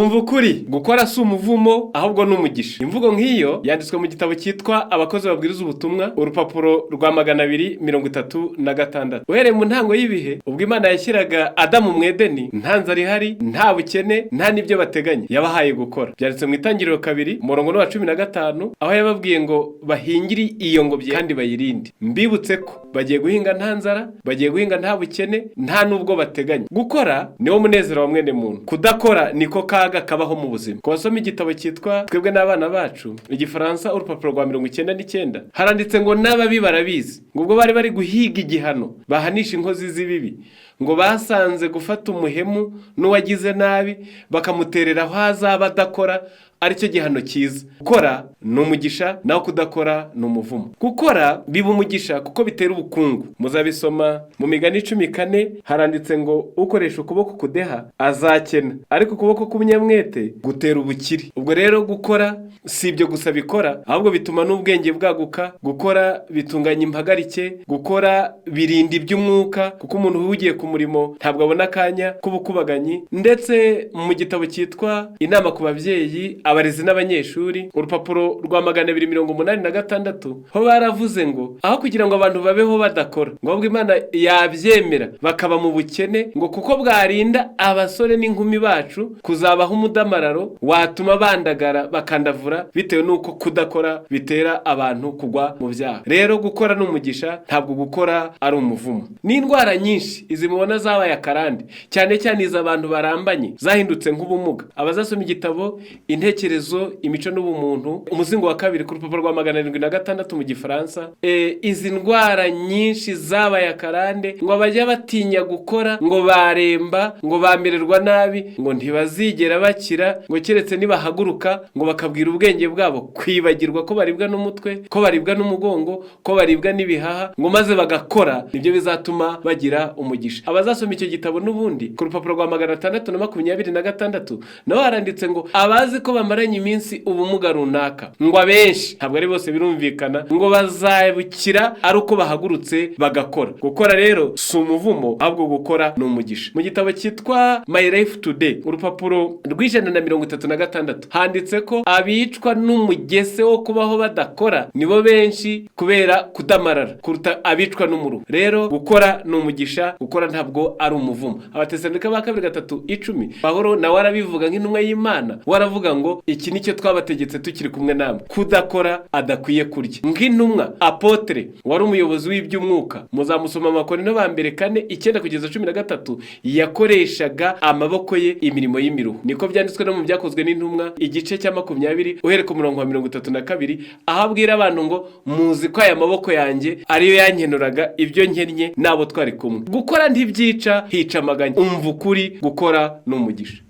umva ukuri, gukora si umuvumo ahubwo ni umugisha. Imvugo nk'iyo yanditswe mu gitabo cyitwa Abakozi babwiriza ubutumwa, urupapuro rwa 236. Uhereye mu ntango y'ibihe, ubwo Imana yashyiraga Adamu mu Edeni, nta nzara ihari, nta bukene, nta n'ibyo bateganya, yabahaye gukora. Byanditse mu Itangiriro 2 umurongo wa 15, aho yababwiye ngo bahingire iyo ngobyi kandi bayirinde. Mbibutse ko bagiye guhinga nta nzara, bagiye guhinga nta bukene, nta n'ubwo bateganya. Gukora niwo munezero wa mwene muntu, kudakora niko kaga kabaho mu buzima. Ku basoma igitabo cyitwa Twebwe n'Abana Bacu, Igifaransa, urupapuro rwa 99, haranditse ngo n'ababi barabizi, ngo ubwo bari guhiga igihano bahanisha inkozi z'ibibi, ngo basanze gufata umuhemu n'uwagize nabi bakamuterera aho azaba adakora aricyo gihano cyiza. Gukora ni umugisha, naho kudakora ni umuvumo. Gukora biba umugisha kuko bitera ubukungu. Muzabisoma mu Migani 14, haranditse ngo ukoresha ukuboko kudeha azakena, ariko ukuboko k'umunyamwete gutera ubukire. Ubwo rero gukora si ibyo gusa bikora, ahubwo bituma n'ubwenge bwaguka. Gukora bitunganya impagarike, gukora birinda iby'umwuka, kuko umuntu uhugiye ku murimo ntabwo abona akanya k'ubukubaganyi. Ndetse mu gitabo cyitwa Inama ku babyeyi, abarezi n'abanyeshuri, urupapuro rwa 286, ho baravuze ngo aho kugira ngo abantu babeho badakora, ngo ahubwo Imana yabyemera bakaba mu bukene, ngo kuko bwarinda abasore n'inkumi bacu kuzabaho umudamararo watuma bandagara bakandavura, bitewe n'uko kudakora bitera abantu kugwa mu byaha. Rero gukora ni umugisha, ntabwo gukora ari umuvumo. N'indwara nyinshi izi mubona zabaye akarande, cyane cyane iz'abantu barambanye, zahindutse nk'ubumuga. Abazasoma igitabo Intekerezo, Imico n'Ubumuntu, umuzingo wa 2 ku rupapuro rwa 706 mu Gifaransa, izi ndwara nyinshi zabaye akarande, ngo bajya batinya gukora, ngo baremba, ngo bamererwa nabi, ngo ntibazigera bakira, ngo keretse nibahaguruka, ngo bakabwira ubwenge bwabo kwibagirwa ko baribwa n'umutwe, ko baribwa n'umugongo, ko baribwa n'ibihaha, ngo maze bagakora. Nibyo bizatuma bagira umugisha. Abazasoma icyo gitabo n'ubundi ku rupapuro rwa 626, naho haranditse ngo abazi ko bamaranye iminsi ubumuga runaka, ngo abenshi, ntabwo ari bose birumvikana, ngo bazabukira ari uko bahagurutse bagakora. Gukora rero si umuvumo, ahubwo gukora ni umugisha. Mu gitabo cyitwa My Life Today, urupapuro rw'136, handitse ko abicwa n'umugese wo kubaho badakora nibo benshi kubera kudamarara kuruta abicwa n'umuruho. Rero gukora ni umugisha, gukora ntabwo ari umuvumo. Abatesalonike ba 2:10, Pawulo nawe arabivuga nk'intumwa y'Imana, waravuga ngo iki nicyo twabategetse tukiri kumwe namwe, kudakora adakwiye kurya. Nk'intumwa Apotre wari umuyobozi w'iby'umwuka, muzamusoma Abakorinto ba mbere 4:9-13, yakoreshaga amaboko ye imirimo y'imiruho. Niko byanditswe no mu Byakozwe n'Intumwa igice cya 20 uhereye ku murongo wa 32, aho abwira abantu ngo muzi ko aya maboko yanjye ariyo yankenuraga ibyo nkennye n'abo twari kumwe. Gukora ntibyica, hica amaganya. Umva ukuri, gukora n'umugisha.